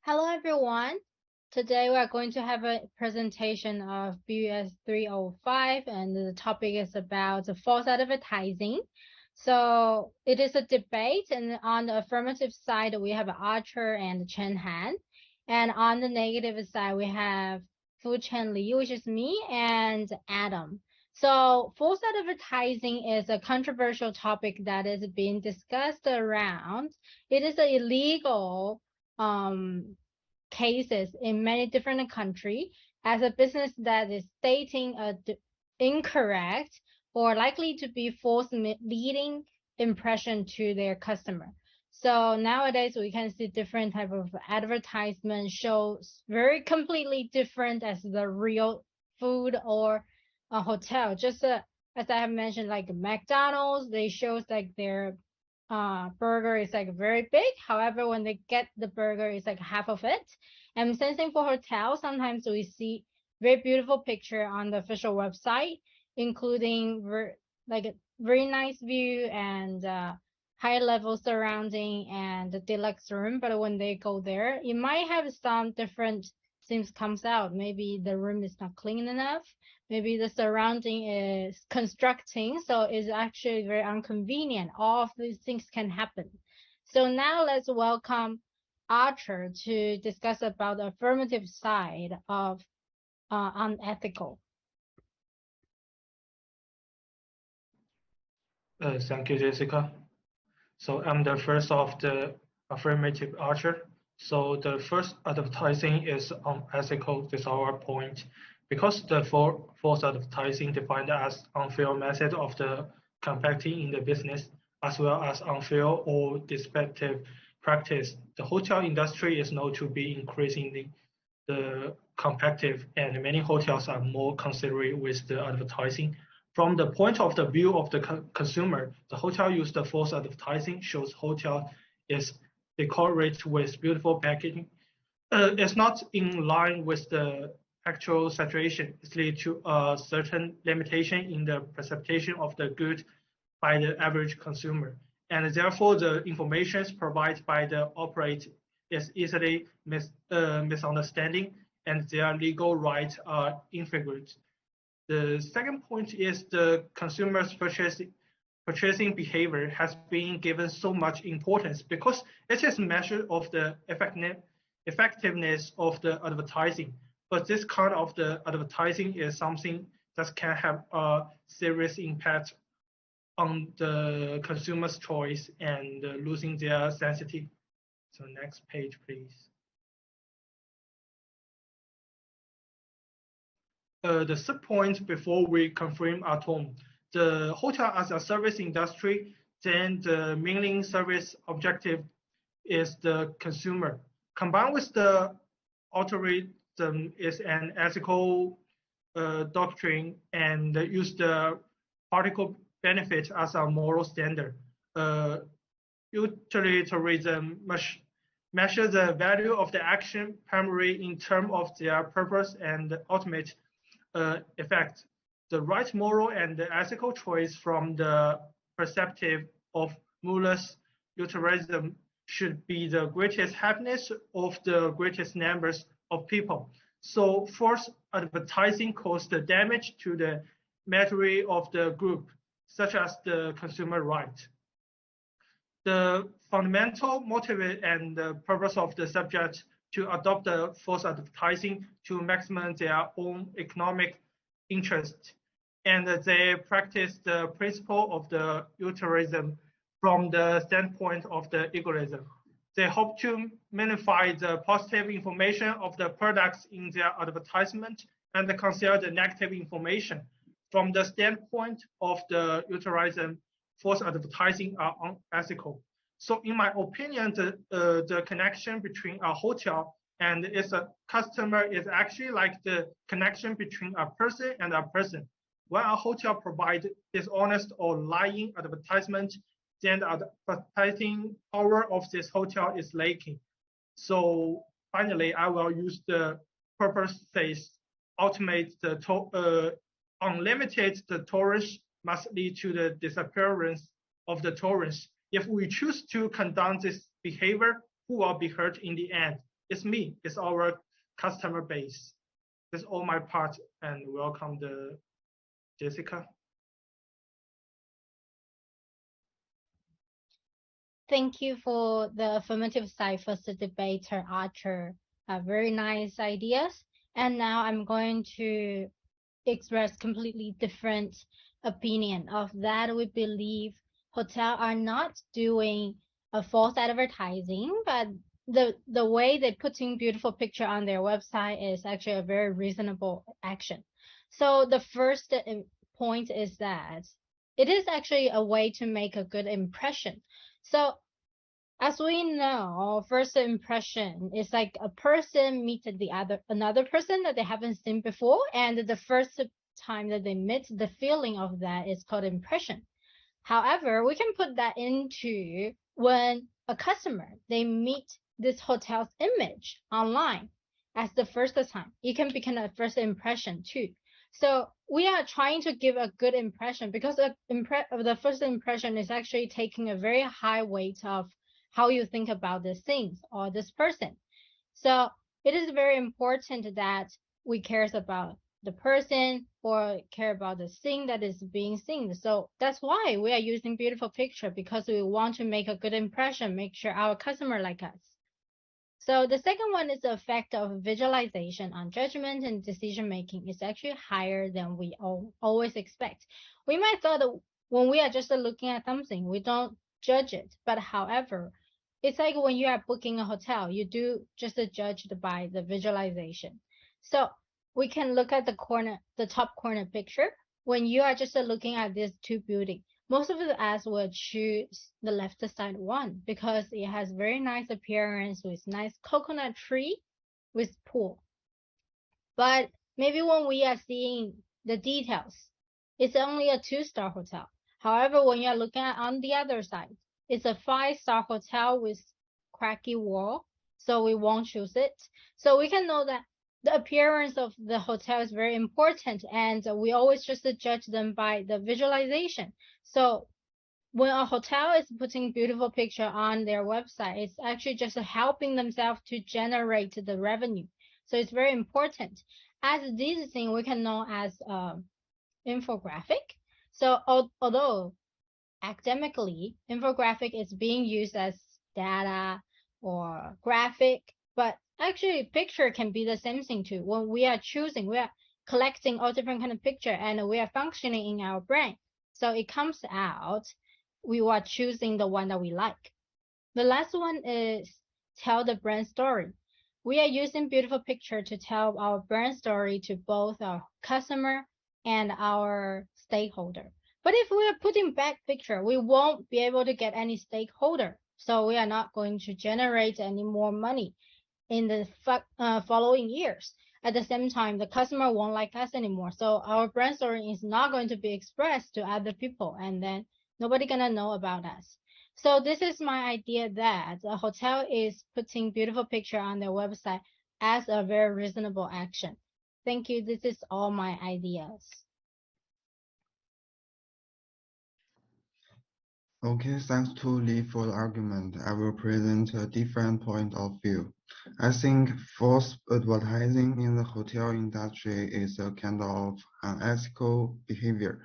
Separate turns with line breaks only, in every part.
Hello everyone. Today we are going to have a presentation of BUS 305 and the topic is about false advertising. So it is a debate, and on the affirmative side we have Archer and Chen Han, and on the negative side we have Fu Chen Li, which is me, and Adam. So false advertising is a controversial topic that is being discussed around. It is an illegal cases in many different countries as a business that is stating a incorrect or likely to be false misleading impression to their customer. So nowadays we can see different type of advertisement shows very completely different as the real food or a hotel. Just as I have mentioned, like McDonald's, they shows like their burger is like very big. However, when they get the burger, it's like half of it. And same thing for hotels. Sometimes we see very beautiful picture on the official website, including like a very nice view and high level surrounding and the deluxe room. But when they go there, it might have some different things comes out. Maybe the room is not clean enough. Maybe the surrounding is constructing, so it's actually very inconvenient. All of these things can happen. So now let's welcome Archer to discuss about the affirmative side of unethical.
Thank you, Jessica. So I'm the first of the affirmative Archer. So the first advertising is unethical. This is our point. Because the false advertising defined as unfair method of the competing in the business, as well as unfair or deceptive practice, the hotel industry is known to be increasingly the competitive, and many hotels are more considerate with the advertising. From the point of the view of the consumer, the hotel use the false advertising shows hotel is decorated with beautiful packaging. It's not in line with the actual situation. It leads to a certain limitation in the perception of the good by the average consumer. And therefore, the information provided by the operator is easily misunderstanding, and their legal rights are infringed. The second point is the consumer's purchasing behavior has been given so much importance because it is a measure of the effectiveness of the advertising. But this kind of the advertising is something that can have a serious impact on the consumer's choice and losing their sensitivity. So next page, please. The third point before we confirm at home, the hotel as a service industry, then the mainly service objective is the consumer. Combined with the altruism is an ethical doctrine and use the particle benefit as a moral standard. Utilitarianism measure the value of the action primarily in terms of their purpose and ultimate effect. The right moral and the ethical choice from the perspective of Muller's utilitarianism should be the greatest happiness of the greatest numbers of people. So false advertising causes the damage to the material of the group, such as the consumer right. The fundamental motive and the purpose of the subject to adopt the false advertising to maximize their own economic interest. And they practice the principle of the utilitarianism from the standpoint of the egoism. They hope to magnify the positive information of the products in their advertisement and conceal the negative information. From the standpoint of the utilitarianism, false advertising are unethical. So in my opinion, the connection between a hotel and its customer is actually like the connection between a person and a person. When a hotel provides dishonest or lying advertisement, then the advertising power of this hotel is lacking. So finally, I will use the purpose says ultimate the unlimited the tolerance must lead to the disappearance of the tolerance. If we choose to condone this behavior, who will be hurt in the end? it's me, it's our customer base. That's all my part, and welcome the Jessica.
Thank you for the affirmative side first debater, Archer. Very nice ideas. And now I'm going to express completely different opinion of that. We believe hotel are not doing a false advertising, but the way they putting beautiful picture on their website is actually a very reasonable action. So the first point is that it is actually a way to make a good impression. So as we know, first impression is like a person meets another person that they haven't seen before, and the first time that they meet, the feeling of that is called impression. However, we can put that into when a customer they meet this hotel's image online as the first time. It can become a first impression too. So we are trying to give a good impression because the first impression is actually taking a very high weight of how you think about these things or this person. So it is very important that we cares about the person or care about the thing that is being seen. So that's why we are using beautiful picture because we want to make a good impression, make sure our customer like us. So the second one is the effect of visualization on judgment and decision making is actually higher than we always expect. We might thought that when we are just looking at something, we don't judge it. But however, it's like when you are booking a hotel, you do just judge by the visualization. So we can look at the top corner picture. When you are just looking at these two buildings, most of the ads will choose the left side one because it has very nice appearance with nice coconut tree with pool. But maybe when we are seeing the details, it's only a 2-star hotel. However, when you're looking at on the other side, it's a 5-star hotel with cracky wall, so we won't choose it. So we can know that the appearance of the hotel is very important, and we always just judge them by the visualization. So when a hotel is putting beautiful picture on their website, it's actually just helping themselves to generate the revenue. So it's very important. As this thing we can know as infographic. So although academically infographic is being used as data or graphic, but actually picture can be the same thing too. When we are choosing, we are collecting all different kind of picture and we are functioning in our brain. So it comes out, we are choosing the one that we like. The last one is tell the brand story. We are using beautiful picture to tell our brand story to both our customer and our stakeholder. But if we are putting back picture, we won't be able to get any stakeholder. So we are not going to generate any more money in the following years. At the same time, the customer won't like us anymore. So our brand story is not going to be expressed to other people, and then nobody gonna know about us. So this is my idea that a hotel is putting beautiful picture on their website as a very reasonable action. Thank you. This is all my ideas.
Okay, thanks to Lee for the argument. I will present a different point of view. I think false advertising in the hotel industry is a kind of unethical behavior.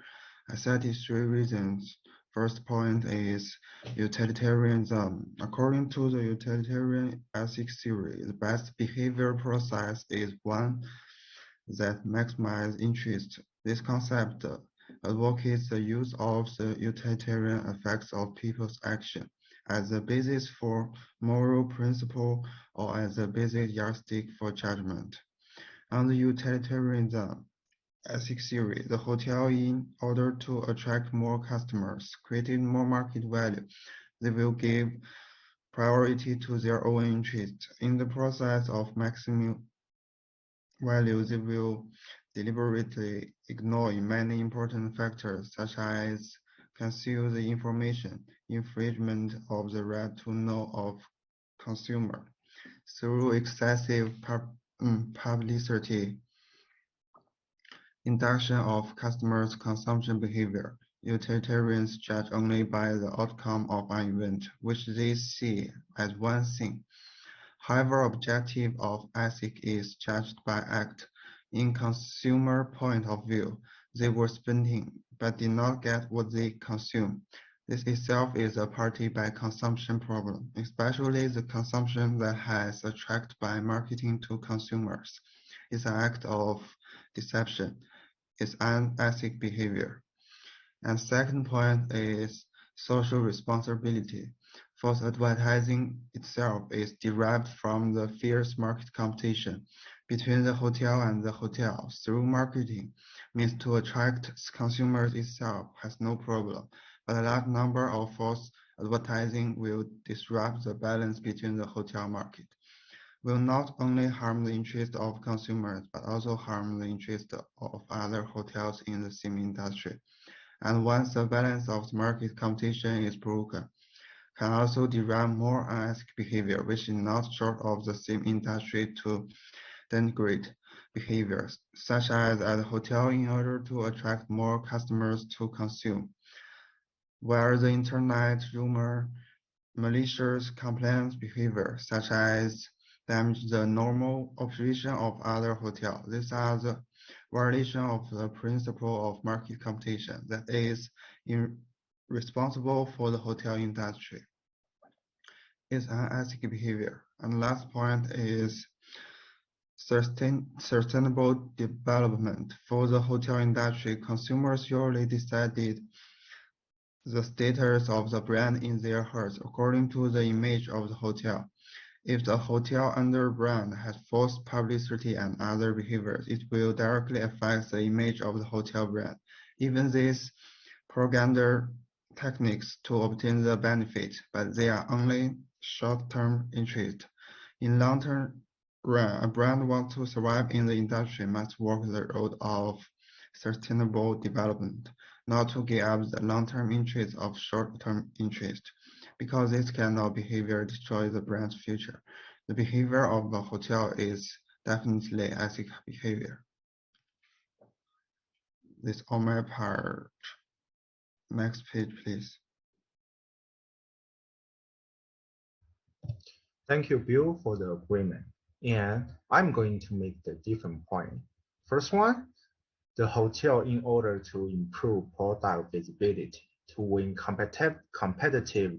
I cited 3 reasons. First point is utilitarianism. According to the utilitarian ethics theory, the best behavior process is one that maximizes interest. This concept advocates the use of the utilitarian effects of people's action as a basis for moral principle or as a basic yardstick for judgment. On the utilitarianism ethics theory, the hotel, in order to attract more customers, create more market value, they will give priority to their own interests. In the process of maximum value, they will deliberately ignore many important factors such as conceal the information, infringement of the right to know of consumer, through excessive publicity, induction of customers' consumption behavior. Utilitarians judge only by the outcome of an event, which they see as one thing. However, objective of ethic is judged by act. In consumer point of view, they were spending but did not get what they consume. This itself is a party by consumption problem, especially the consumption that has attracted by marketing to consumers. It's an act of deception. It's unethic behavior. And second point is social responsibility. False advertising itself is derived from the fierce market competition between the hotel and the hotel through marketing means to attract consumers itself has no problem, but a large number of false advertising will disrupt the balance between the hotel market, will not only harm the interest of consumers, but also harm the interest of other hotels in the same industry. And once the balance of the market competition is broken, can also derive more unethical behavior, which is not short of the same industry to denigrate behaviors, such as at a hotel in order to attract more customers to consume, where the internet rumor, malicious complaints behavior, such as damage the normal operation of other hotels. These are the violation of the principle of market competition that is responsible for the hotel industry. It's unethical behavior. And last point is sustainable development. For the hotel industry, consumers usually decided the status of the brand in their hearts according to the image of the hotel. If the hotel under brand has false publicity and other behaviors, it will directly affect the image of the hotel brand. Even these propaganda techniques to obtain the benefit, but they are only short-term interest. In long-term run, a brand wants to survive in the industry must walk the road of sustainable development, not to give up the long-term interest of short-term interest, because this kind of behavior destroys the brand's future. The behavior of the hotel is definitely ethical behavior. This is on my part. Next page, please.
Thank you, Bill, for the agreement. And I'm going to make the different point. First one, the hotel in order to improve product visibility, to win competitive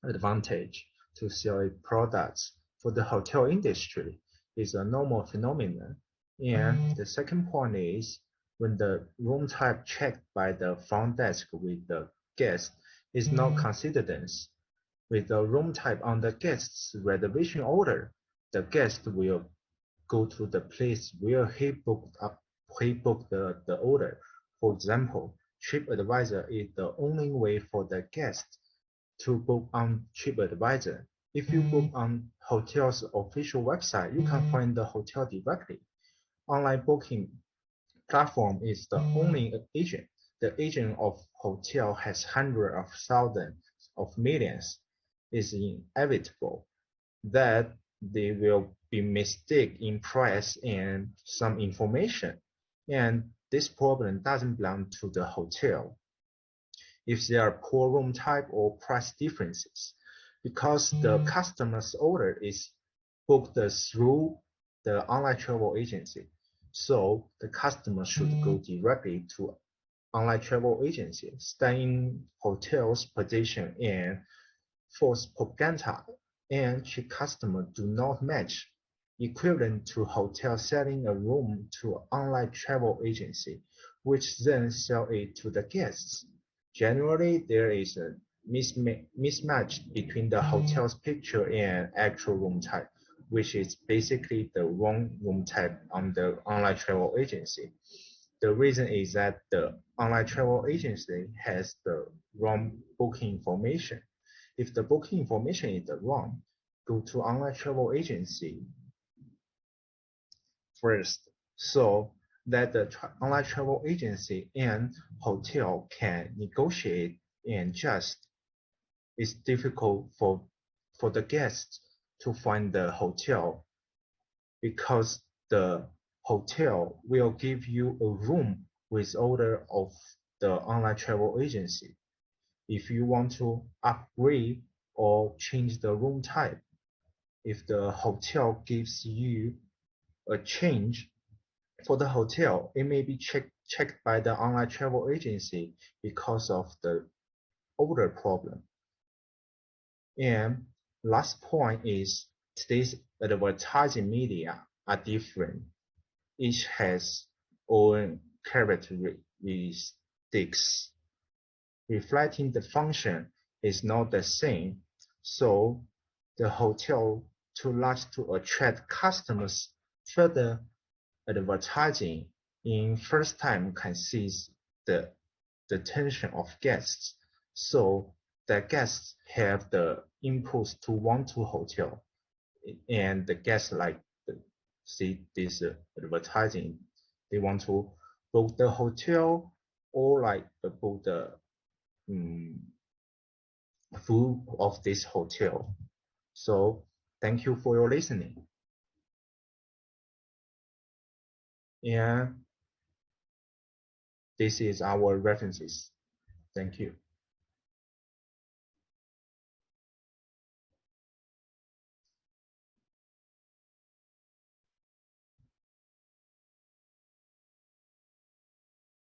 advantage to sell its products for the hotel industry is a normal phenomenon. And the second point is when the room type checked by the front desk with the guest is not coincidence with the room type on the guest's reservation order, the guest will go to the place where he booked the order. For example, TripAdvisor is the only way for the guest to book on TripAdvisor. If you book on hotel's official website, you can find the hotel directly. Online booking platform is the only agent. The agent of hotel has hundreds of thousands of millions. It's inevitable that they will be mistake in price and some information. And this problem doesn't belong to the hotel if there are poor room type or price differences, because the customer's order is booked through the online travel agency. So the customer should go directly to online travel agency, stay in hotel's position and false propaganda and cheap customer do not match, equivalent to hotel selling a room to online travel agency, which then sell it to the guests. Generally, there is a mismatch between the hotel's picture and actual room type, which is basically the wrong room type on the online travel agency. The reason is that the online travel agency has the wrong booking information. If the booking information is wrong, go to online travel agency first, so that the online travel agency and hotel can negotiate and just. It's difficult for the guests to find the hotel because the hotel will give you a room with order of the online travel agency. If you want to upgrade or change the room type, if the hotel gives you a change for the hotel, it may be checked by the online travel agency because of the order problem. And last point is today's advertising media are different. Each has own characteristics. Reflecting the function is not the same. So the hotel too large to attract customers. Further advertising in first time can seize the attention of guests. So the guests have the impulse to want to hotel, and the guests see this advertising. They want to book the hotel or book the food of this hotel. So thank you for your listening. And this is our references. Thank you.